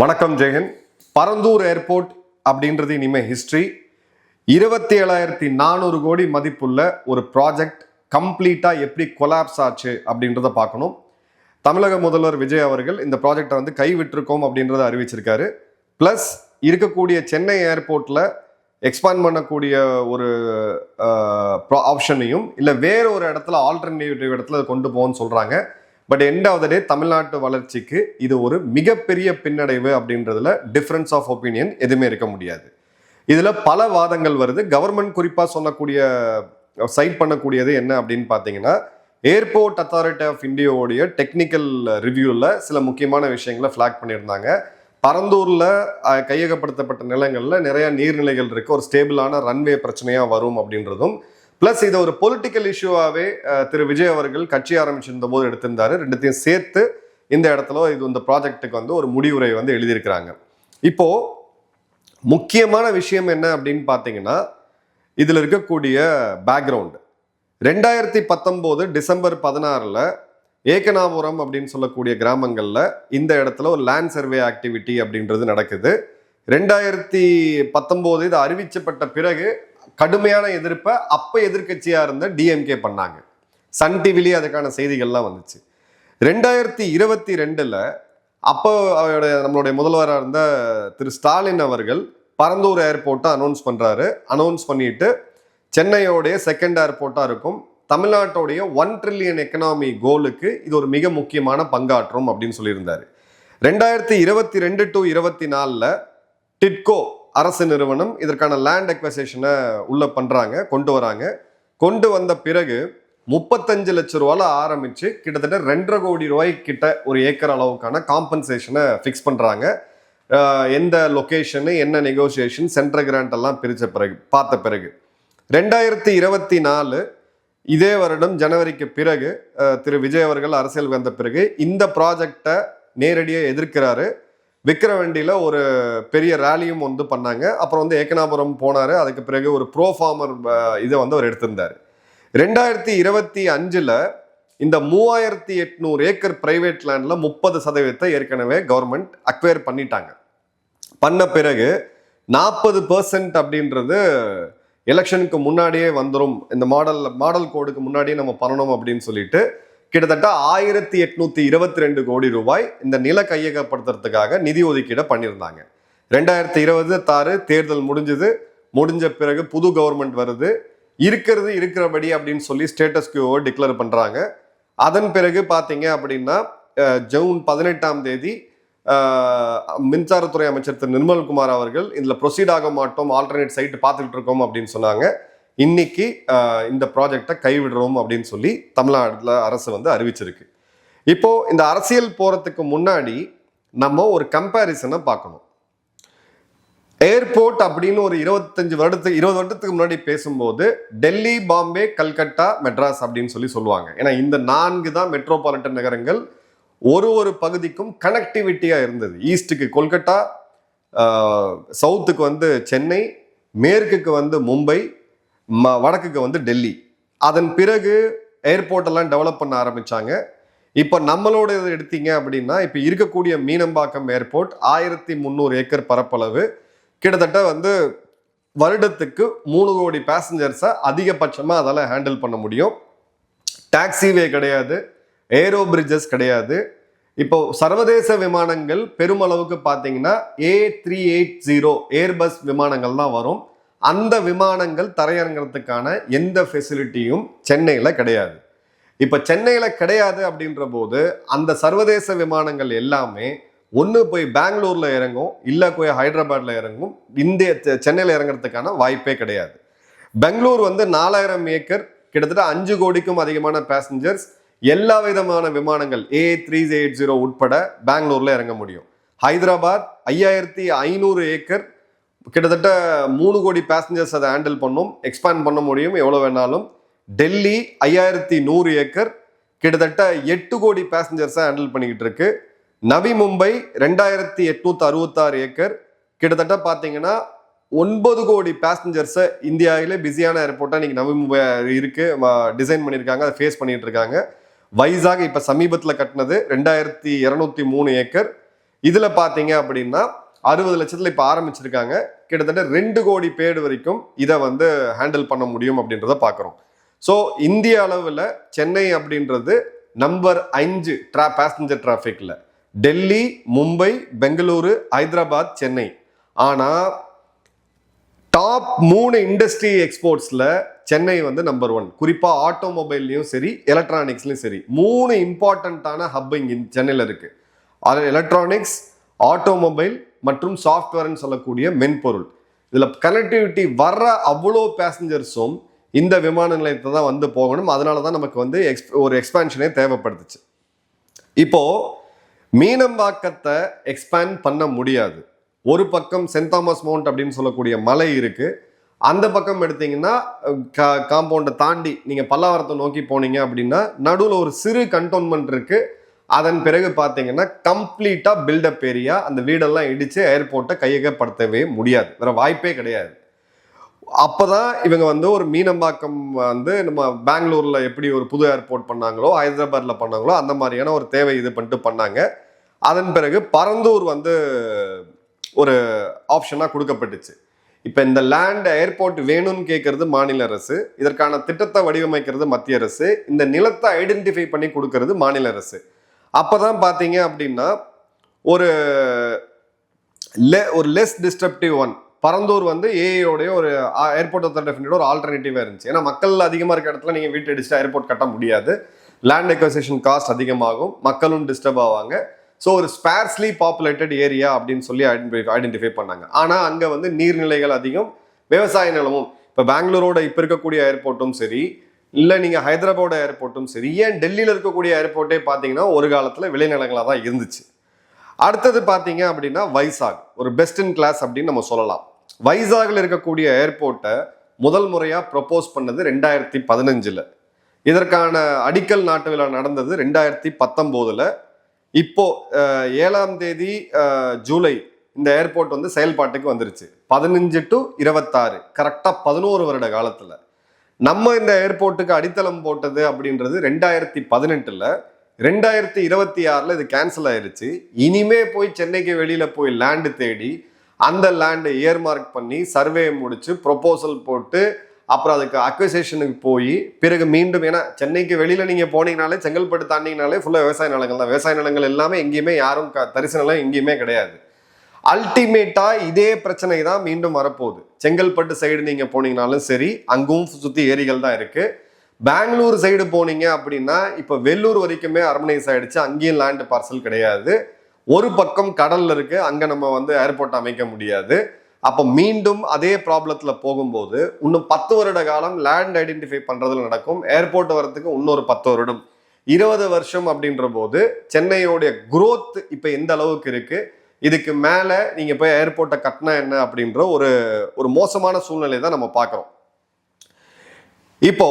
வணக்கம் ஜெயன். பரந்தூர் ஏர்போர்ட் அப்படின்றது இனிமே ஹிஸ்டரி. 27,400 கோடி மதிப்புள்ள ஒரு ப்ராஜெக்ட் கம்ப்ளீட்டா எப்படி கொலாப்ஸ் ஆச்சு அப்படின்றத பார்க்கணும். தமிழக முதல்வர் விஜய் அவர்கள் இந்த ப்ராஜெக்டை கைவிட்டிருக்கோம் அப்படின்றத அறிவிச்சிருக்காரு. பிளஸ் இருக்கக்கூடிய சென்னை ஏர்போர்ட்ல எக்ஸ்பாண்ட் பண்ணக்கூடிய ஒரு ஆப்ஷனையும் இல்லை வேற ஒரு இடத்துல ஆல்டர்னேட்டிவ் இடத்துல கொண்டு போகணும்னு சொல்றாங்க. பட் எண்ட் ஆஃப் த டே தமிழ்நாட்டு வளர்ச்சிக்கு இது ஒரு மிகப்பெரிய பின்னடைவு அப்படின்றதுல டிஃபரன்ஸ் ஆஃப் ஒப்பீனியன் எதுவுமே இருக்க முடியாது. இதுல பல வாதங்கள் வருது. கவர்மெண்ட் குறிப்பா சொல்லக்கூடிய சைட் பண்ணக்கூடியது என்ன அப்படின்னு பார்த்தீங்கன்னா, ஏர்போர்ட் அத்தாரிட்டி ஆஃப் இந்தியாவுடைய டெக்னிக்கல் ரிவ்யூவில் சில முக்கியமான விஷயங்களை ஃபிளாக் பண்ணியிருந்தாங்க. பரந்தூர்ல கையகப்படுத்தப்பட்ட நிலங்கள்ல நிறைய நீர்நிலைகள் இருக்கு, ஒரு ஸ்டேபிளான ரன்வே பிரச்சனையா வரும் அப்படின்றதும், பிளஸ் இதை ஒரு பொலிட்டிக்கல் இஷ்யூவாகவே திரு விஜய் அவர்கள் கட்சி ஆரம்பிச்சிருந்த போது எடுத்திருந்தாரு. ரெண்டுத்தையும் சேர்த்து இந்த இடத்துல இந்த ப்ராஜெக்டுக்கு ஒரு முடிவுரை எழுதியிருக்கிறாங்க. இப்போ முக்கியமான விஷயம் என்ன அப்படின்னு பார்த்தீங்கன்னா, இதில் இருக்கக்கூடிய பேக்ரவுண்டு 2019 டிசம்பர் 16 ஏகனாபுரம் அப்படின்னு சொல்லக்கூடிய கிராமங்களில் இந்த இடத்துல ஒரு லேண்ட் சர்வே ஆக்டிவிட்டி அப்படின்றது நடக்குது. 2019 இது அறிவிக்கப்பட்ட பிறகு கடுமையான எதிர்ப்பை அப்ப எதிர்கட்சியா இருந்த டிஎம்கே பண்ணாங்க. சன் டிவிலேயே அதுக்கான செய்திகள்லாம் வந்துச்சு. 2022 அப்போ நம்மளுடைய முதல்வராக இருந்த திரு ஸ்டாலின் அவர்கள் பரந்தூர் ஏர்போர்ட்டை அனௌன்ஸ் பண்றாரு. அனௌன்ஸ் பண்ணிட்டு சென்னையோடைய செகண்ட் ஏர்போர்ட்டா இருக்கும், தமிழ்நாட்டோடைய 1 ட்ரில்லியன் எக்கனாமி கோலுக்கு இது ஒரு மிக முக்கியமான பங்காற்றும் அப்படின்னு சொல்லியிருந்தாரு. 2022 to 24 டிட்கோ அரசு நிறுவனம் இதற்கான லேண்ட் அக்வசேஷனை உள்ள கொண்டு வராங்க. கொண்டு வந்த பிறகு 35 லட்சம் ரூபாயில ஆரம்பிச்சு கிட்டத்தட்ட 2.5 கோடி ரூபாய்க்கு கிட்ட ஒரு ஏக்கர் அளவுக்கான காம்பன்சேஷனை ஃபிக்ஸ் பண்றாங்க. எந்த லொகேஷனு, என்ன நெகோசியேஷன், சென்ட்ரல் கிராண்ட் எல்லாம் பார்த்த பிறகு 2024 இதே வருடம் ஜனவரிக்கு பிறகு திரு விஜய் அவர்கள் அரசியல் வந்த பிறகு இந்த ப்ராஜெக்டை நேரடியாக எதிர்க்கிறாரு. விக்கிரவண்டியில ஒரு பெரிய ரேலியும் பண்ணாங்க. அப்புறம் ஏகனாபுரம் போனாரு. அதுக்கு பிறகு ஒரு ப்ரோஃபார்மர் இதை அவர் எடுத்திருந்தாரு. 2025 இந்த 3800 ஏக்கர் பிரைவேட் லேண்ட்ல 30% ஏற்கனவே கவர்மெண்ட் அக்வயர் பண்ணிட்டாங்க. பண்ண பிறகு 40% அப்படின்றது எலெக்ஷனுக்கு முன்னாடியே வந்துடும், இந்த மாடல் கோடுக்கு முன்னாடியே நம்ம பண்ணணும் அப்படின்னு சொல்லிட்டு கிட்டத்தட்ட 1822 கோடி ரூபாய் இந்த நில கையகப்படுத்துறதுக்காக நிதி ஒதுக்கீடு பண்ணியிருந்தாங்க. 2026 தேர்தல் முடிஞ்ச பிறகு புது கவர்மெண்ட் வருது. இருக்கிறபடி அப்படின்னு சொல்லி ஸ்டேட்டஸ் கியூவை டிக்ளேர் பண்றாங்க. அதன் பிறகு பார்த்தீங்க அப்படின்னா ஜூன் 18 மின்சாரத்துறை அமைச்சர் திரு நிர்மல்குமார் அவர்கள் இதுல ப்ரொசீட் ஆக மாட்டோம், ஆல்டர்னேட் சைட் பார்த்துக்கிட்டு இருக்கோம் அப்படின்னு சொன்னாங்க. இன்னைக்கு இந்த ப்ராஜெக்டை கைவிடுறோம் அப்படின்னு சொல்லி தமிழ்நாடுல அரசு அறிவிச்சிருக்கு. இப்போ இந்த அரசியல் போறதுக்கு முன்னாடி நம்ம ஒரு கம்பேரிசனை பார்க்கணும். ஏர்போர்ட் அப்படின்னு ஒரு 20 வருடத்துக்கு முன்னாடி பேசும்போது டெல்லி, பாம்பே, கல்கட்டா, மெட்ராஸ் அப்படின்னு சொல்லுவாங்க. ஏன்னா இந்த 4 தான் மெட்ரோபாலிட்டன் நகரங்கள். ஒரு பகுதிக்கும் கனெக்டிவிட்டியா இருந்தது. ஈஸ்டுக்கு கொல்கட்டா, சவுத்துக்கு சென்னை, மேற்குக்கு மும்பை, வடக்குக்கு டெல்லி. அதன் பிறகு ஏர்போர்ட் எல்லாம் டெவலப் பண்ண ஆரம்பிச்சாங்க. இப்போ நம்மளோட இதை எடுத்தீங்க அப்படின்னா, இப்போ இருக்கக்கூடிய மீனம்பாக்கம் ஏர்போர்ட் 1300 ஏக்கர் பரப்பளவு, கிட்டத்தட்ட வருடத்துக்கு 3 கோடி பேசஞ்சர்ஸை அதிகபட்சமாக அதால் ஹேண்டில் பண்ண முடியும். டாக்ஸிவே கிடையாது, ஏரோ பிரிட்ஜஸ் கிடையாது. இப்போ சர்வதேச விமானங்கள் பெருமளவுக்கு பார்த்தீங்கன்னா A380 ஏர்பஸ் விமானங்கள் தான் வரும். அந்த விமானங்கள் தரையிறங்கிறதுக்கான எந்த ஃபெசிலிட்டியும் சென்னையில் கிடையாது. இப்போ சென்னையில் கிடையாது அப்படின்ற போது அந்த சர்வதேச விமானங்கள் எல்லாமே ஒன்று போய் பெங்களூர்ல இறங்கும், இல்லை போய் ஹைதராபாத்ல இறங்கும். சென்னையில் இறங்குறதுக்கான வாய்ப்பே கிடையாது. பெங்களூர் 4000 ஏக்கர், கிட்டத்தட்ட 5 கோடிக்கும் அதிகமான பேசஞ்சர்ஸ், எல்லா விதமான விமானங்கள் A380 உட்பட பெங்களூர்ல இறங்க முடியும். ஹைதராபாத் 5500 ஏக்கர், கிட்டத்தட்ட 3 கோடி பேசஞ்சர்ஸ் அதை ஹேண்டில் பண்ணும், எக்ஸ்பேண்ட் பண்ண முடியும் எவ்வளோ வேணாலும். டெல்லி 5100 ஏக்கர், கிட்டத்தட்ட 8 கோடி பேசஞ்சர்ஸை ஹேண்டில் பண்ணிக்கிட்டு இருக்கு. நவி மும்பை 2866 ஏக்கர், கிட்டத்தட்ட பார்த்தீங்கன்னா 9 கோடி பேசஞ்சர்ஸை இந்தியாவிலே பிஸியான ஏர்போர்ட்டாக இன்னைக்கு நவி மும்பை இருக்கு, டிசைன் பண்ணியிருக்காங்க, அதை ஃபேஸ் பண்ணிட்டு இருக்காங்க. வைசாக் இப்போ சமீபத்தில் கட்டினது 2203 ஏக்கர். இதுல பாத்தீங்க அப்படின்னா 60 லட்சத்துல இப்ப ஆரம்பிச்சிருக்காங்க. கிட்டத்தட்ட 2 கோடி பேர் வரைக்கும் இதை வந்து ஹேண்டில் பண்ண முடியும் அப்படின்றத பாக்குறோம். ஸோ இந்திய அளவில் சென்னை அப்படின்றது நம்பர் 5 பேசஞ்சர் டிராஃபிக்ல. டெல்லி, மும்பை, பெங்களூரு, ஹைதராபாத், சென்னை. ஆனா டாப் 3 இண்டஸ்ட்ரி எக்ஸ்போர்ட்ஸ்ல சென்னை வந்து நம்பர் 1. குறிப்பா ஆட்டோமொபைல்லையும் சரி, எலக்ட்ரானிக்ஸ்லயும் சரி, 3 இம்பார்ட்டன்டான ஹப் இங்க சென்னையில இருக்கு. அது எலக்ட்ரானிக்ஸ், ஆட்டோமொபைல் மற்றும் சாஃப்ட்வேர்னு சொல்லக்கூடிய மென்பொருள். இதுல கனெக்டிவிட்டி வர்ற அவ்வளோ பேசஞ்சர்ஸும் இந்த விமான நிலையத்தை தான் வந்து போகணும். அதனால தான் நமக்கு வந்து ஒரு எக்ஸ்பான்ஷனே தேவைப்படுதுச்சு. இப்போ மீனம்பாக்கத்தை எக்ஸ்பேண்ட் பண்ண முடியாது. ஒரு பக்கம் சென்ட் தாமஸ் மவுண்ட் அப்படின்னு சொல்லக்கூடிய மலை இருக்கு. அந்த பக்கம் எடுத்தீங்கன்னா காம்பவுண்டை தாண்டி நீங்க பல்லாவரத்தை நோக்கி போனீங்க அப்படின்னா நடுவில் ஒரு சிறு கண்டோன்மெண்ட் இருக்கு. அதன் பிறகு பார்த்தீங்கன்னா கம்ப்ளீட்டா பில்டப் ஏரியா. அந்த வீடெல்லாம் இடிச்சு ஏர்போர்ட்டை கையகப்படுத்தவே முடியாது, வேற வாய்ப்பே கிடையாது. அப்பதான் இவங்க வந்து ஒரு மீனம்பாக்கம் வந்து நம்ம பெங்களூர்ல எப்படி ஒரு புது ஏர்போர்ட் பண்ணாங்களோ, ஹைதராபாத்ல பண்ணாங்களோ, அந்த மாதிரியான ஒரு தேவை இது பண்ணிட்டு பண்ணாங்க. அதன் பிறகு பரந்தூர் வந்து ஒரு ஆப்ஷனா கொடுக்கப்பட்டுச்சு. இப்ப இந்த லேண்ட் ஏர்போர்ட் வேணும்னு கேட்கறது மாநில அரசு, இதற்கான திட்டத்தை வடிவமைக்கிறது மத்திய அரசு, இந்த நிலத்தை ஐடென்டிஃபை பண்ணி கொடுக்கறது மாநில அரசு. அப்பதான் பாத்தீங்க அப்படின்னா ஒரு லெஸ் டிஸ்ட்ரப்டிவ் ஒன். பரந்தூர் வந்து ஏஐயோடைய ஒரு ஏர்போர்ட் அத்தாரிட்டி ஆஃப் இந்தியாவோட ஒரு ஆல்டர்னேட்டிவா இருந்துச்சு. ஏன்னா மக்கள் அதிகமாக இருக்க இடத்துல நீங்கள் வீட்டு அடிச்சுட்டு ஏர்போர்ட் கட்ட முடியாது. லேண்ட் எக்வசேஷன் காஸ்ட் அதிகமாகும், மக்களும் டிஸ்டர்ப் ஆவாங்க. ஸோ ஒரு ஸ்பேர்ஸ்லி பாப்புலேட்டட் ஏரியா அப்படின்னு சொல்லி ஐடென்டிஃபை பண்ணாங்க. ஆனால் அங்கே வந்து நீர்நிலைகள் அதிகம், விவசாய நிலமும். இப்போ பெங்களூரோட இப்போ இருக்கக்கூடிய ஏர்போர்ட்டும் சரி, இல்லை நீங்கள் ஹைதராபாத் ஏர்போர்ட்டும் சரி, ஏன் டெல்லியில் இருக்கக்கூடிய ஏர்போர்ட்டே பார்த்தீங்கன்னா ஒரு காலத்தில் விளைநிலங்களாக தான் இருந்துச்சு. அடுத்தது பார்த்தீங்க அப்படின்னா வைசாக் ஒரு பெஸ்ட் இன் கிளாஸ் அப்படின்னு நம்ம சொல்லலாம். வைசாக்ல இருக்கக்கூடிய ஏர்போர்ட்டை முதல் முறையாக ப்ரொப்போஸ் பண்ணது 2015. இதற்கான அடிக்கல் நாட்டு விழா நடந்தது 2019. இப்போ 7ஆம் தேதி ஜூலை இந்த ஏர்போர்ட் வந்து செயல்பாட்டுக்கு வந்துருச்சு. 15 to 26 கரெக்டாக 11 வருட காலத்தில். நம்ம இந்த ஏர்போர்ட்டுக்கு அடித்தளம் போட்டது அப்படின்றது 2018. 2026 இது கேன்சல் ஆயிருச்சு. இனிமே போய் சென்னைக்கு வெளியில போய் லேண்டு தேடி அந்த லேண்டு இயர்மார்க் பண்ணி சர்வே முடிச்சு ப்ரொபோசல் போட்டு அப்புறம் அதுக்கு அக்விசேஷனுக்கு போய் பிறகு மீண்டும், ஏன்னா சென்னைக்கு வெளியில நீங்க போனீங்கனாலே செங்கல்பட்டு தாண்டிங்கனாலே ஃபுல்லா விவசாய நிலங்கள் தான். விவசாய நிலங்கள் எல்லாமே எங்கேயுமே யாரும் தரிசு நிலம் எங்கேயுமே கிடையாது. அல்டிமேட்டா இதே பிரச்சனை தான் மீண்டும் வரப்போகுது. செங்கல்பட்டு சைடு நீங்க போனீங்கனாலும் சரி, அங்கும் சுத்தி ஏரிகள் தான் இருக்கு. பெங்களூர் சைடு போனீங்க அப்படின்னா இப்ப வெள்ளூர் வரைக்குமே அர்மனைஸ் ஆயிடுச்சு, அங்கேயும் லேண்ட் பார்சல் கிடையாது. ஒரு பக்கம் கடல்ல இருக்கு, அங்க நம்ம வந்து ஏர்போர்ட் அமைக்க முடியாது. அப்ப மீண்டும் அதே ப்ராப்ளத்துல போகும்போது இன்னும் 10 வருட காலம் லேண்ட் ஐடென்டிஃபை பண்றதுல நடக்கும். ஏர்போர்ட் வரதுக்கு இன்னொரு 10 வருடம், 20 வருஷம் அப்படின்ற போது சென்னையோடைய குரோத் இப்ப எந்த அளவுக்கு இருக்கு, இதுக்கு மேல நீங்க போய் ஏர்போர்ட்டை கட்டினா என்ன அப்படின்ற ஒரு மோசமான சூழ்நிலை தான் நம்ம பார்க்கிறோம். இப்போ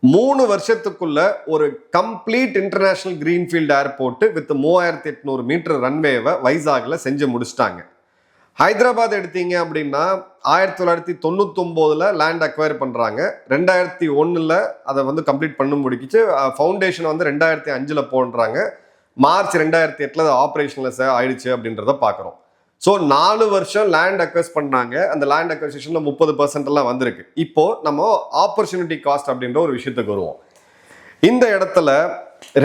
3 வருஷத்துக்குள்ள ஒரு complete international greenfield airport with 3800 metre ரன்வேவை வைசாக்ல செஞ்சு முடிச்சிட்டாங்க. ஹைதராபாத் எடுத்தீங்க அப்படின்னா 1999 லேண்ட் அக்வயர் பண்றாங்க. 2001 அதை வந்து கம்ப்ளீட் பண்ண முடிக்கிச்சு. ஃபவுண்டேஷன் வந்து 2005 போடுறாங்க. மார்ச் 2008 அது ஆப்ரேஷனல் ஆயிடுச்சு அப்படின்றத பார்க்குறோம். ஸோ 4 வருஷம் லேண்ட் அக்வயர் பண்ணாங்க. அந்த லேண்ட் அக்வசிஷன்ல 30% எல்லாம் வந்திருக்கு. இப்போ நம்ம ஆப்பர்ச்சுனிட்டி காஸ்ட் அப்படின்ற ஒரு விஷயத்துக்கு வருவோம். இந்த இடத்துல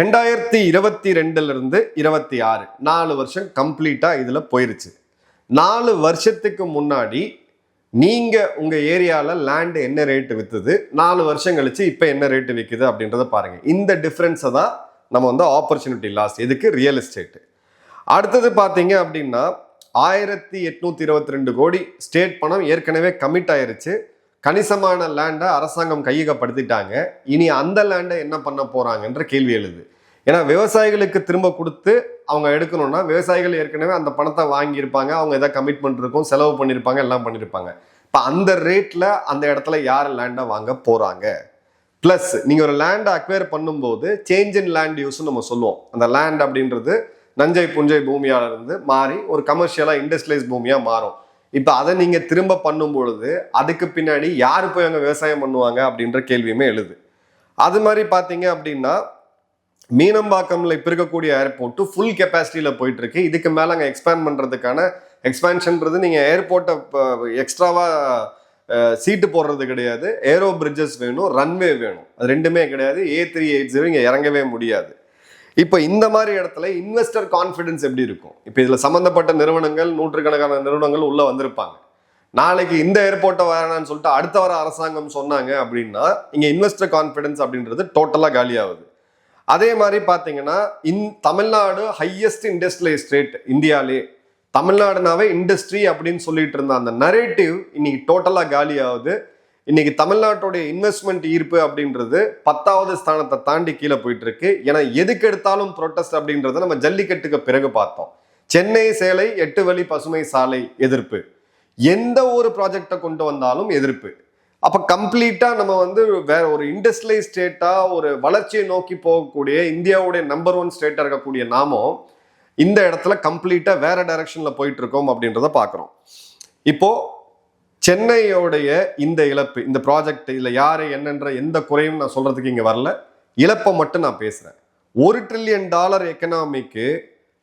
2022 26 4 வருஷம் கம்ப்ளீட்டா இதுல போயிருச்சு. 4 வருஷத்துக்கு முன்னாடி நீங்க உங்க ஏரியால லேண்ட் என்ன ரேட்டு வித்துது, 4 வருஷம் கழிச்சு இப்ப என்ன ரேட்டு விற்குது அப்படின்றத பாருங்க. இந்த டிஃபரன்ஸை தான் நம்ம வந்து ஆப்பர்ச்சுனிட்டி லாஸ், இதுக்கு ரியல் எஸ்டேட். அடுத்தது பாத்தீங்க அப்படின்னா 1822 கோடி ஸ்டேட் பணம் ஏற்கனவே கமிட் ஆயிருச்சு. கணிசமான லேண்டை அரசாங்கம் கையகப்படுத்திட்டாங்க. இனி அந்த லேண்டை என்ன பண்ண போறாங்கன்ற கேள்வி எழுது. ஏன்னா விவசாயிகளுக்கு திரும்ப கொடுத்து அவங்க எடுக்கணும்னா விவசாயிகள் ஏற்கனவே அந்த பணத்தை வாங்கியிருப்பாங்க, அவங்க எதாவது கமிட்மெண்ட் இருக்கும், செலவு பண்ணியிருப்பாங்க, எல்லாம் பண்ணியிருப்பாங்க. இப்போ அந்த ரேட்ல அந்த இடத்துல யார் லேண்டை வாங்க போறாங்க? பிளஸ் நீங்க ஒரு லேண்டை அக்வயர் பண்ணும்போது சேஞ்ச் இன் லேண்ட் யூஸ் நம்ம சொல்லுவோம். அந்த லேண்ட் அப்படின்றது நஞ்சை புஞ்சை பூமியால இருந்து மாறி ஒரு கமர்ஷியலா இண்டஸ்ட்ரியலைஸ் பூமியா மாறும். இப்ப அதை நீங்க திரும்ப பண்ணும் பொழுது அதுக்கு பின்னாடி யாரு போய் அங்க விவசாயம் பண்ணுவாங்க அப்படின்ற கேள்வியுமே எழுது. அது மாதிரி பாத்தீங்க அப்படின்னா மீனம்பாக்கம்ல இப்ப இருக்கக்கூடிய ஏர்போர்ட் ஃபுல் கெப்பாசிட்டியில போயிட்டு இருக்கு. இதுக்கு மேல அங்க எக்ஸ்பேண்ட் பண்றதுக்கான எக்ஸ்பேன்ஷன்றது நீங்க ஏர்போர்ட்டை எக்ஸ்ட்ராவா சீட்டு போடுறது கிடையாது. ஏரோ பிரிட்ஜஸ் வேணும், ரன்வே வேணும். அது ரெண்டுமே கிடையாது. A380 இங்க இறங்கவே முடியாது. இப்போ இந்த மாதிரி இடத்துல இன்வெஸ்டர் கான்ஃபிடன்ஸ் எப்படி இருக்கும்? இப்போ இதுல சம்பந்தப்பட்ட நிறுவனங்கள், நூற்றுக்கணக்கான நிறுவனங்கள் உள்ள வந்திருப்பாங்க. நாளைக்கு இந்த ஏர்போர்ட்டை வேணான்னு சொல்லிட்டு அடுத்த வர அரசாங்கம் சொன்னாங்க அப்படின்னா இங்க இன்வெஸ்டர் கான்ஃபிடன்ஸ் அப்படின்றது டோட்டலா காலியாகுது. அதே மாதிரி பாத்தீங்கன்னா தமிழ்நாடு ஹையஸ்ட் இண்டஸ்ட்ரியல் ஸ்டேட் இந்தியாலே. தமிழ்நாடுனாவே இண்டஸ்ட்ரி அப்படின்னு சொல்லிட்டு இருந்த அந்த நரேட்டிவ் இன்னைக்கு டோட்டலா காலி ஆகுது. இன்னைக்கு தமிழ்நாட்டுடைய இன்வெஸ்ட்மெண்ட் ஈர்ப்பு அப்படின்றது 10வது ஸ்தானத்தை தாண்டி கீழே போயிட்டு இருக்கு. ஏன்னா எதுக்கு எடுத்தாலும் ப்ரொட்டஸ்ட் அப்படின்றத நம்ம ஜல்லிக்கட்டுக்கு பிறகு பார்த்தோம். சென்னை சேலை 8 வழி பசுமை சாலை எதிர்ப்பு, எந்த ஒரு ப்ராஜெக்டை கொண்டு வந்தாலும் எதிர்ப்பு. அப்ப கம்ப்ளீட்டா நம்ம வேற ஒரு இண்டஸ்ட்ரியல் ஸ்டேட்டா, ஒரு வளர்ச்சியை நோக்கி போகக்கூடிய இந்தியாவுடைய நம்பர் 1 ஸ்டேட்டா இருக்கக்கூடிய நாமும் இந்த இடத்துல கம்ப்ளீட்டா வேற டைரக்ஷன்ல போயிட்டு இருக்கோம் அப்படின்றத பாக்குறோம். இப்போ சென்னையோடைய இந்த இழப்பு, இந்த ப்ராஜெக்ட் இல்ல யாரு என்னன்ற எந்த குறையும் நான் சொல்றதுக்கு இங்க வரல. இழப்பை மட்டும் நான் பேசுறேன். $1 trillion எக்கனாமிக்கு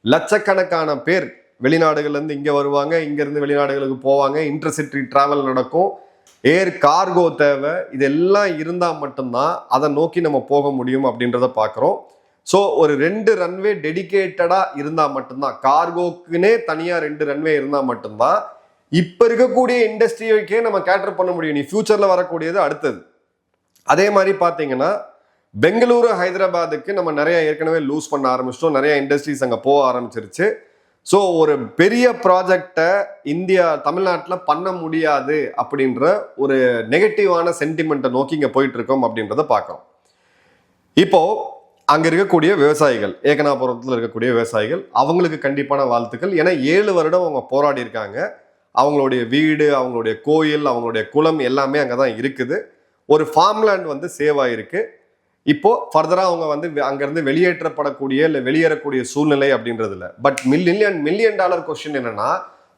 லட்சக்கணக்கான பேர் வெளிநாடுகள்ல இருந்து இங்க வருவாங்க, இங்க இருந்து வெளிநாடுகளுக்கு போவாங்க, இன்டர்சிட்டி டிராவல் நடக்கும், ஏர் கார்கோ தேவை. இதெல்லாம் இருந்தா மட்டும்தான் அதை நோக்கி நம்ம போக முடியும் அப்படின்றத பாக்குறோம். ஸோ ஒரு 2 ரன்வே டெடிகேட்டடா இருந்தா மட்டும்தான், கார்கோக்குன்னே தனியா 2 ரன்வே இருந்தா மட்டும்தான் இப்ப இருக்கக்கூடிய இண்டஸ்ட்ரிக்கே நம்ம கேட்டர் பண்ண முடியும். நீ ஃபியூச்சர்ல வரக்கூடியது அடுத்தது. அதே மாதிரி பாத்தீங்கன்னா பெங்களூரு, ஹைதராபாத்துக்கு நம்ம நிறைய ஏற்கனவே லூஸ் பண்ண ஆரம்பிச்சிட்டோம். நிறைய இண்டஸ்ட்ரீஸ் அங்க போக ஆரம்பிச்சிருச்சு. ஸோ ஒரு பெரிய ப்ராஜெக்டை இந்தியா தமிழ்நாட்டில் பண்ண முடியாது அப்படின்ற ஒரு நெகட்டிவான சென்டிமெண்ட்டை நோக்கி இங்கே போயிட்டு இருக்கோம் அப்படின்றத பார்க்குறோம். இப்போ அங்கே இருக்கக்கூடிய விவசாயிகள், ஏகனாபுரத்தில் இருக்கக்கூடிய விவசாயிகள், அவங்களுக்கு கண்டிப்பான வாழ்த்துக்கள். ஏன்னா 7 வருடம் அவங்க போராடி இருக்காங்க. அவங்களுடைய வீடு, அவங்களுடைய கோயில், அவங்களுடைய குளம் எல்லாமே அங்கே தான் இருக்குது. ஒரு ஃபார்ம்லேண்ட் சேவ் ஆகிருக்கு. இப்போ ஃபர்தரா அவங்க அங்கிருந்து வெளியேற்றப்படக்கூடிய இல்லை வெளியேறக்கூடிய சூழ்நிலை அப்படின்றது இல்லை. பட் மில்லியன் டாலர் கொஸ்டின் என்னன்னா,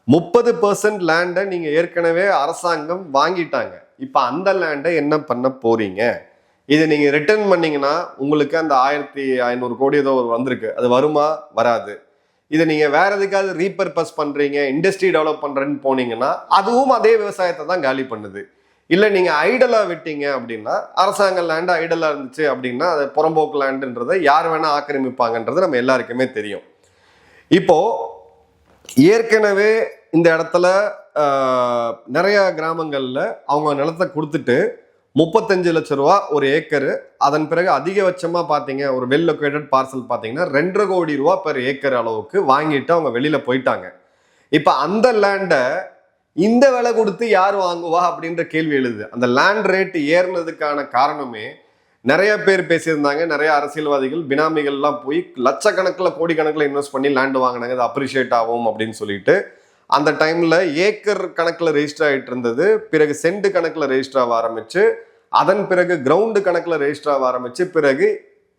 30% லேண்டை நீங்க ஏற்கனவே அரசாங்கம் வாங்கிட்டாங்க. இப்ப அந்த லேண்டை என்ன பண்ண போறீங்க? இதை நீங்க ரிட்டர்ன் பண்ணீங்கன்னா உங்களுக்கு அந்த 1500 கோடி ஏதோ வந்திருக்கு, அது வருமா? வராது. இதை நீங்க வேற எதுக்காவது ரீபர்பஸ் பண்றீங்க, இண்டஸ்ட்ரி டெவலப் பண்றேன்னு போனீங்கன்னா அதுவும் அதே விவசாயத்தை தான் காலி பண்ணுது. இல்லை நீங்க ஐடலா விட்டீங்க அப்படின்னா, அரசாங்க லேண்டு ஐடலா இருந்துச்சு அப்படின்னா அது புறம்போக்கு லேண்டுன்றதை யார் வேணா ஆக்கிரமிப்பாங்கன்றது நம்ம எல்லாருக்குமே தெரியும். இப்போ ஏற்கனவே இந்த இடத்துல நிறைய கிராமங்கள்ல அவங்க நிலத்தை கொடுத்துட்டு 35 லட்சம் ரூபா ஒரு ஏக்கரு. அதன் பிறகு அதிகபட்சமா பாத்தீங்க ஒரு வெல் லொகேட்டட் பார்சல் பாத்தீங்கன்னா 2.5 கோடி ரூபா பெர் ஏக்கர் அளவுக்கு வாங்கிட்டு அவங்க வெளியில போயிட்டாங்க. இப்ப அந்த லேண்டை இந்த விலை கொடுத்து யார் வாங்குவா அப்படின்ற கேள்வி எழுது. அந்த லேண்ட் ரேட் ஏறினதுக்கான காரணமே நிறைய பேர் பேசியிருந்தாங்க. நிறைய அரசியல்வாதிகள், பினாமிகள்லாம் போய் லட்சக்கணக்கில் கோடிக்கணக்கில் இன்வெஸ்ட் பண்ணி லேண்ட் வாங்கினாங்க, அது அப்ரிஷியேட் ஆகும் அப்படின்னு சொல்லிட்டு. அந்த டைம்ல ஏக்கர் கணக்கில் ரெஜிஸ்டர் ஆகிட்டு இருந்தது. பிறகு சென்ட் கணக்கில் ரெஜிஸ்டர் ஆக ஆரம்பிச்சு, அதன் பிறகு கிரவுண்டு கணக்கில் ரெஜிஸ்டர் ஆக ஆரம்பிச்சு, பிறகு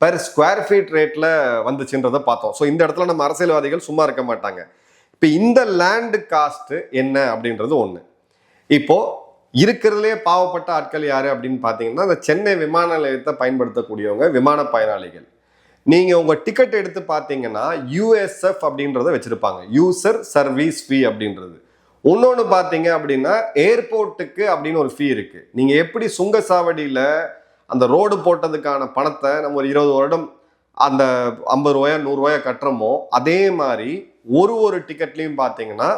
பெர் ஸ்கொயர் ஃபீட் ரேட்ல வந்துச்சுன்றதை பார்த்தோம். ஸோ இந்த இடத்துல நம்ம அரசியல்வாதிகள் சும்மா இருக்க மாட்டாங்க. இப்போ இந்த லேண்டு காஸ்ட் என்ன அப்படின்றது ஒன்று. இப்போ இருக்கிறதுலே பாவப்பட்ட ஆட்கள் யாரு அப்படின்னு பார்த்தீங்கன்னா, அந்த சென்னை விமான நிலையத்தை பயன்படுத்தக்கூடியவங்க, விமான பயனாளிகள். நீங்க உங்க டிக்கெட் எடுத்து பார்த்தீங்கன்னா USF அப்படின்றத வச்சிருப்பாங்க, யூசர் சர்வீஸ் ஃபீ அப்படின்றது. இன்னொன்று பார்த்தீங்க அப்படின்னா ஏர்போர்ட்டுக்கு அப்படின்னு ஒரு ஃபீ இருக்கு. நீங்க எப்படி சுங்கசாவடியில அந்த ரோடு போட்டதுக்கான பணத்தை நம்ம ஒரு 20 வருடம் அந்த 50 ரூபாயா 100 ரூபாயா கட்டுறோமோ, அதே மாதிரி ஒரு டிக்கெட்லையும் பார்த்தீங்கன்னா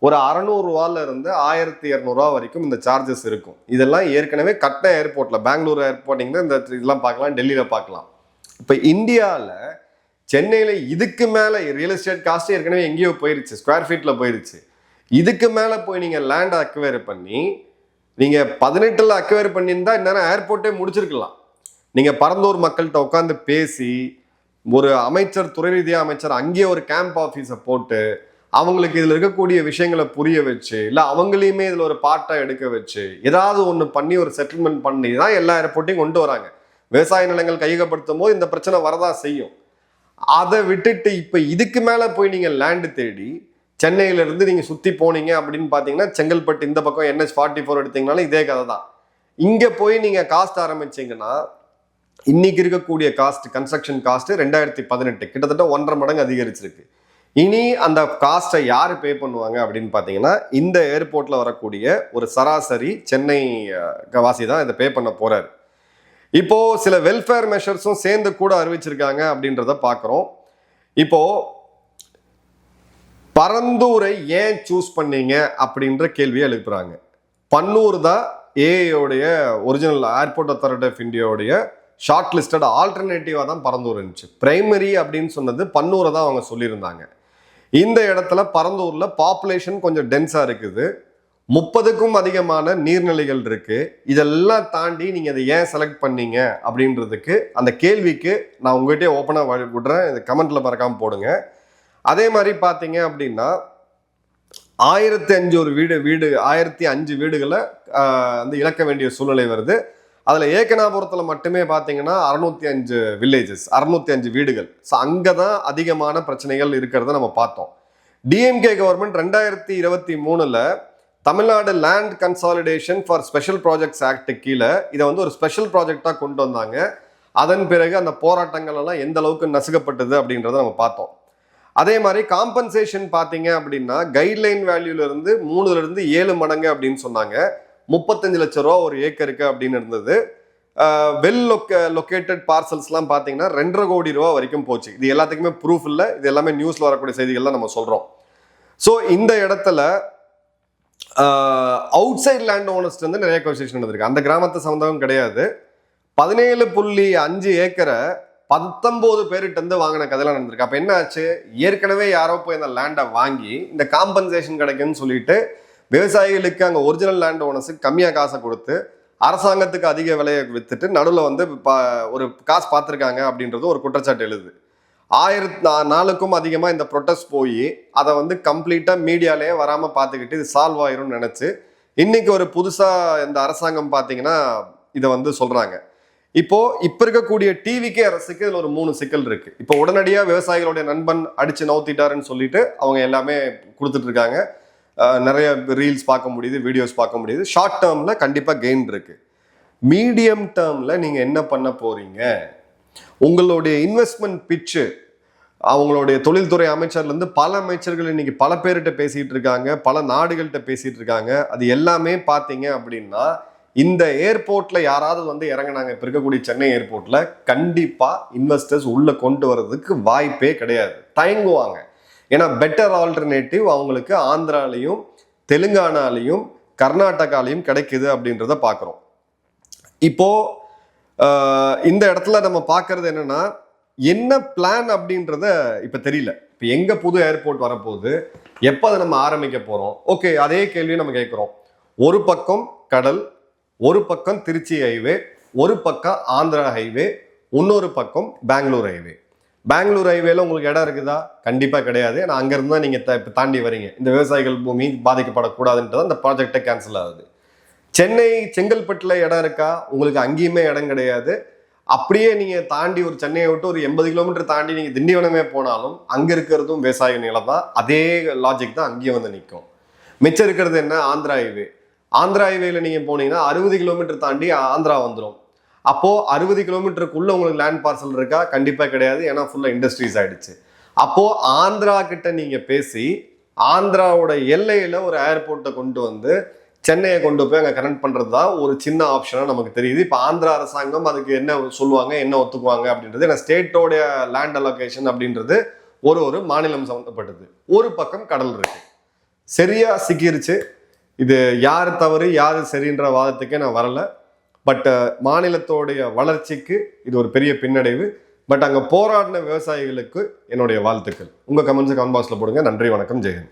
ஒரு 600 ரூபால இருந்து 1200 ரூபா வரைக்கும் இந்த சார்ஜஸ் இருக்கும். இதெல்லாம் ஏற்கனவே கட்ட ஏர்போர்ட்ல, பெங்களூர் ஏர்போர்ட்டிங்ல இந்த இதெல்லாம் பார்க்கலாம், டெல்லியில பார்க்கலாம். இப்போ இந்தியாவில் சென்னையில் இதுக்கு மேலே ரியல் எஸ்டேட் காஸ்ட் ஏற்கனவே எங்கேயோ போயிருச்சு, ஸ்கொயர் ஃபீட்ல போயிருச்சு. இதுக்கு மேலே போய் நீங்கள் லேண்ட் அக்வயர் பண்ணி நீங்கள் 18ல் அக்வயர் பண்ணியிருந்தா இந்நேரம் ஏர்போர்ட்டே முடிச்சிருக்கலாம். நீங்கள் பரந்தூர் மக்கள்கிட்ட உட்காந்து பேசி, ஒரு அமைச்சர், துறை ரீதியாக அமைச்சர் அங்கேயே ஒரு கேம்ப் ஆஃபீஸை போட்டு அவங்களுக்கு இதில் இருக்கக்கூடிய விஷயங்களை புரிய வச்சு, இல்லை அவங்களையுமே இதில் ஒரு பார்ட்டாக எடுக்க வச்சு ஏதாவது ஒன்று பண்ணி ஒரு செட்டில்மெண்ட் பண்ணி தான் எல்லா ஏர்போர்ட்டையும் கொண்டு வராங்க. விவசாய நிலங்கள் கையகப்படுத்தும் போது இந்த பிரச்சனை வரதான் செய்யும். அதை விட்டுட்டு இப்போ இதுக்கு மேலே போய் நீங்கள் லேண்டு தேடி சென்னையிலேருந்து நீங்கள் சுற்றி போனீங்க அப்படின்னு பார்த்தீங்கன்னா, செங்கல்பட்டு இந்த பக்கம் NH 44 எடுத்தீங்கனாலும் இதே கதை தான். இங்கே போய் நீங்கள் காஸ்ட் ஆரம்பிச்சிங்கன்னா இன்னைக்கு இருக்கக்கூடிய காஸ்ட், கன்ஸ்ட்ரக்ஷன் காஸ்ட் 2018 கிட்டத்தட்ட 1.5 மடங்கு அதிகரிச்சிருக்கு. இனி அந்த காஸ்ட்டை யார் பே பண்ணுவாங்க அப்படின்னு பார்த்தீங்கன்னா, இந்த ஏர்போர்ட்ல வரக்கூடிய ஒரு சராசரி சென்னை வாசி தான் இதை பே பண்ண போறாரு. இப்போ சில வெல்ஃபேர் மெஷர்ஸும் சேர்ந்து கூட அறிவிச்சிருக்காங்க அப்படின்றத பார்க்குறோம். இப்போ பரந்தூரை ஏன் சூஸ் பண்ணீங்க அப்படின்ற கேள்வியை எழுப்புறாங்க. பன்னூர் தான் ஏஐயோடைய ஒரிஜினல் ஏர்போர்ட் அத்தாரிட்டி ஆஃப் இந்தியாவுடைய ஷார்ட் லிஸ்டட் ஆல்டர்னேட்டிவாக தான் பரந்தூர் இருந்துச்சு. பிரைமரி அப்படின்னு சொன்னது பன்னூரை தான் அவங்க சொல்லியிருந்தாங்க. இந்த இடத்துல பரந்தூரில் பாப்புலேஷன் கொஞ்சம் டென்ஸாக இருக்குது, 30க்கும் அதிகமான நீர்நிலைகள் இருக்கு. இதெல்லாம் தாண்டி நீங்கள் அதை ஏன் செலக்ட் பண்ணீங்க அப்படின்றதுக்கு அந்த கேள்விக்கு நான் உங்கள்கிட்டயே ஓப்பனாக விடுறேன். இந்த கமெண்ட்ல மறக்காமல் போடுங்க. அதே மாதிரி பார்த்தீங்க அப்படின்னா 1005 ஒரு வீடு 1005 வீடுகளை வந்து இழக்க வேண்டிய சூழ்நிலை வருது. அதில் ஏகனாபுரத்தில் மட்டுமே பார்த்தீங்கன்னா 605 வில்லேஜஸ், 605 வீடுகள். ஸோ அங்கே தான் அதிகமான பிரச்சனைகள் இருக்கிறத நம்ம பார்த்தோம். DMK government 2023 Tamil Nadu land consolidation for special projects act கீழே இதை வந்து ஒரு ஸ்பெஷல் ப்ராஜெக்டாக கொண்டு வந்தாங்க. அதன் பிறகு அந்த போராட்டங்கள் எல்லாம் எந்த அளவுக்கு நசுக்கப்பட்டது அப்படின்றத நம்ம பார்த்தோம். அதே மாதிரி காம்பன்சேஷன் பார்த்தீங்க அப்படின்னா கைட்லைன் வேல்யூல இருந்து 3 to 7 மடங்கு அப்படின்னு சொன்னாங்க. 35 லட்சம் ரூபா ஒரு ஏக்கருக்கு அப்படின்னு இருந்தது. வெல் லொக்கேட்டட் பார்சல்ஸ்லாம் பார்த்தீங்கன்னா 2.5 கோடி ரூபா வரைக்கும் போச்சு. இது எல்லாத்துக்குமே ப்ரூஃப் இல்லை, இது எல்லாமே நியூஸ்ல வரக்கூடிய செய்திகள்லாம் நம்ம சொல்றோம். ஸோ இந்த இடத்துல அவுட் சைட் லேண்ட் ஓனர்ஸ்ட் வந்து நிறைய கன்வர்சேஷன் நடந்திருக்கு. அந்த கிராமத்தை சம்பந்தம் கிடையாது. 17.5 ஏக்கரை 19 பேர்கிட்ட இருந்து வாங்கின கதையெல்லாம் நடந்திருக்கு. அப்போ என்ன ஆச்சு, ஏற்கனவே யாரோ போய் இந்த லேண்டை வாங்கி இந்த காம்பன்சேஷன் கிடைக்குன்னு சொல்லிட்டு விவசாயிகளுக்கு அங்கே ஒரிஜினல் லேண்ட் ஓனர்ஸுக்கு கம்மியாக காசை கொடுத்து அரசாங்கத்துக்கு அதிக விலையை வித்துட்டு நடுவில் வந்து ஒரு காசு பார்த்துருக்காங்க அப்படின்றது ஒரு குற்றச்சாட்டு எழுது. 1004க்கும் அதிகமாக இந்த ப்ரொட்டஸ்ட் போய் அதை வந்து கம்ப்ளீட்டாக மீடியாலேயே வராமல் பார்த்துக்கிட்டு இது சால்வ் ஆயிரும்னு நினச்சி இன்னைக்கு ஒரு புதுசாக இந்த அரசாங்கம் பார்த்தீங்கன்னா இதை வந்து சொல்கிறாங்க. இப்போ இருக்கக்கூடிய டிவிக்கே அரசுக்கு இதுல ஒரு 3 சிக்கல் இருக்கு. இப்போ உடனடியாக விவசாயிகளுடைய நண்பன் அடிச்சு நவுத்திட்டாருன்னு சொல்லிட்டு அவங்க எல்லாமே கொடுத்துட்டு இருக்காங்க. நிறைய ரீல்ஸ் பார்க்க முடியுது, வீடியோஸ் பார்க்க முடியுது. ஷார்ட் டேர்ம்ல கண்டிப்பா கெயின் இருக்கு. மீடியம் டேர்ம்ல நீங்க என்ன பண்ண போறீங்க? உங்களுடைய இன்வெஸ்ட்மெண்ட் பிட்சு அவங்களுடைய தொழில்துறை அமைச்சர்ல இருந்து பல அமைச்சர்கள் இன்னைக்கு பல பேர்கிட்ட பேசிட்டு இருக்காங்க, பல நாடுகள்கிட்ட பேசிட்டு இருக்காங்க. அது எல்லாமே பார்த்தீங்க அப்படின்னா இந்த ஏர்போர்ட்ல யாராவது வந்து இறங்கினாங்க, இப்போ இருக்கக்கூடிய சென்னை ஏர்போர்ட்ல கண்டிப்பா இன்வெஸ்டர்ஸ் உள்ள கொண்டு வர்றதுக்கு வாய்ப்பே கிடையாது, தயங்குவாங்க. ஏன்னா பெட்டர் ஆல்டர்னேட்டிவ் அவங்களுக்கு ஆந்திராலையும் தெலுங்கானாலையும் கர்நாடகாலையும் கிடைக்குது அப்படின்றத பார்க்குறோம். இப்போ இந்த இடத்துல நம்ம பார்க்கறது என்னன்னா, என்ன பிளான் அப்படின்றத இப்ப தெரியல. இப்போ எங்க புது ஏர்போர்ட் வரப்போகுது, எப்போ அதை நம்ம ஆரம்பிக்க போறோம்? ஓகே, அதே கேள்வி நம்ம கேட்குறோம். ஒரு பக்கம் கடல், ஒரு பக்கம் திருச்சி ஹைவே, ஒரு பக்கம் ஆந்திரா ஹைவே, இன்னொரு பக்கம் பெங்களூர் ஹைவே. பெங்களூர் ஹைவேல உங்களுக்கு இடம் இருக்குதா? கண்டிப்பா கிடையாது. ஏன்னா அங்கிருந்து தான் நீங்க தாண்டி வரீங்க. இந்த விவசாயிகள் பூமி பாதிக்கப்படக்கூடாதுன்றது அந்த ப்ராஜெக்டை கேன்சல் ஆகுது. சென்னை செங்கல்பட்டுல இடம் இருக்கா? உங்களுக்கு அங்கேயுமே இடம் கிடையாது. அப்படியே நீங்க தாண்டி ஒரு சென்னையை விட்டு ஒரு 80 கிலோமீட்டர் தாண்டி நீங்க திண்டிவனமே போனாலும் அங்க இருக்கிறதும் விவசாய நிலம் தான். அதே லாஜிக் தான் அங்கேயும் வந்து நிற்கும். மிச்சம் இருக்கிறது என்ன? ஆந்திரா ஹைவே. ஆந்திரா ஹைவேல நீங்க போனீங்கன்னா 60 கிலோமீட்டர் தாண்டி ஆந்திரா வந்துடும். அப்போ 60 கிலோமீட்டருக்குள்ள உங்களுக்கு லேண்ட் பார்சல் இருக்கா? கண்டிப்பா கிடையாது. ஏன்னா ஃபுல்லா இண்டஸ்ட்ரீஸ் ஆயிடுச்சு. அப்போ ஆந்திரா கிட்ட நீங்க பேசி ஆந்திராவோட எல்லையில ஒரு ஏர்போர்ட்டை கொண்டு வந்து சென்னையை கொண்டு போய் அங்கே கனெக்ட் பண்றது தான் ஒரு சின்ன ஆப்ஷனா நமக்கு தெரியுது. இப்போ ஆந்திரா அரசாங்கம் அதுக்கு என்ன சொல்லுவாங்க, என்ன ஒத்துக்குவாங்க அப்படின்றது, ஏன்னா ஸ்டேட்டோடைய லேண்ட் அலோகேஷன் அப்படின்றது ஒரு மாநிலம் சம்மந்தப்பட்டது. ஒரு பக்கம் கடல் இருக்கு. சரியா சிக்கிருச்சு. இது யார் தவறு யார் சரின்ற வாதத்துக்கே நான் வரல. பட் மாநிலத்தோடைய வளர்ச்சிக்கு இது ஒரு பெரிய பின்னடைவு. பட் அங்கே போராடின விவசாயிகளுக்கு என்னுடைய வாழ்த்துக்கள். உங்கள் கமெண்ட்ஸை கமெண்ட் பாக்ஸில் போடுங்க. நன்றி, வணக்கம், ஜெயஹிந்த்.